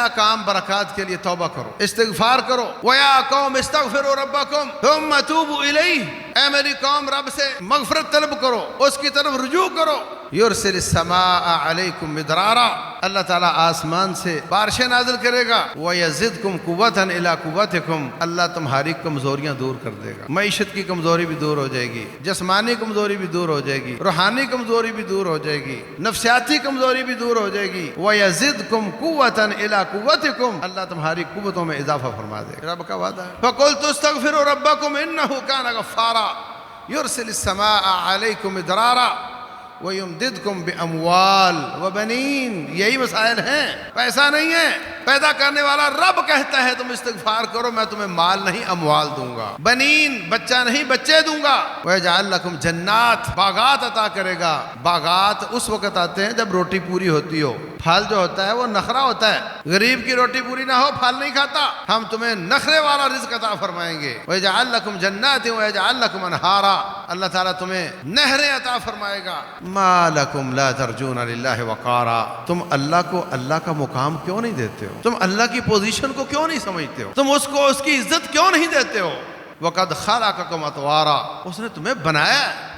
پہلا کام برکات کے لیے توبہ کرو، استغفار کرو. وَيَا قَوْمِ اسْتَغْفِرُوا رَبَّكُمْ ثُمَّ تُوبُوا إِلَيْهِ، اے میری قوم رب سے مغفرت طلب کرو، اس کی طرف رجوع کرو. يُرْسِلِ السَّمَاءَ عَلَيْكُمْ مِدْرَارًا، اللہ تعالیٰ آسمان سے بارشیں نازل کرے گا. وَيَزِدْكُمْ قُوَّةً إِلَىٰ قُوَّتِكُمْ، اللہ تمہاری کمزوریاں دور کر دے گا. معیشت کی کمزوری بھی دور ہو جائے گی، جسمانی کمزوری بھی دور ہو جائے گی، روحانی کمزوری بھی دور ہو جائے گی، نفسیاتی کمزوری بھی دور ہو جائے گی. وَيَزِدْكُمْ قُوَّةً إِلَىٰ قُوَّتِكُمْ، اللہ تمہاری قوتوں میں اضافہ فرما دے گا. رب کا وعدہ ہے. فَقُلْتُ اسْتَغْفِرُوا رَبَّكُمْ إِنَّهُ كَانَ غَفَّارًا يُرْسِلِ السَّمَاءَ عَلَيْكُمْ مِدْرَارًا وَيُمْدِدْكُمْ بِأَمْوَالٍ وَبَنِينَ. یہی مسائل ہیں، پیسہ نہیں ہے. پیدا کرنے والا رب کہتا ہے تم استغفار کرو، میں تمہیں مال نہیں اموال دوں گا، بنین بچہ نہیں بچے دوں گا. وَيَجْعَلْ لَكُمْ جَنَّاتٍ، باغات عطا کرے گا. باغات اس وقت آتے ہیں جب روٹی پوری ہوتی ہو. پھل جو ہوتا ہے وہ نخرا ہوتا ہے، غریب کی روٹی پوری نہ ہو پھل نہیں کھاتا. ہم تمہیں نخرے والا رزق عطا فرمائیں گے. وَيَجْعَلْ لَكُمْ جَنَّاتٍ وَيَجْعَلْ لَكُمْ أَنْهَارًا، اللہ تعالیٰ تمہیں نہریں عطا فرمائے گا. مَا لَكُمْ لَا تَرْجُونَ لِلَّهِ وَقَارًا، تم اللہ کو اللہ کا مقام کیوں نہیں دیتے ہو؟ تم اللہ کی پوزیشن کو کیوں نہیں سمجھتے ہو؟ تم اس کو اس کی عزت کیوں نہیں دیتے ہو؟ وَقَدْ خَلَقَكُمْ أَطْوَارًا، اس نے تمہیں بنایا ہے.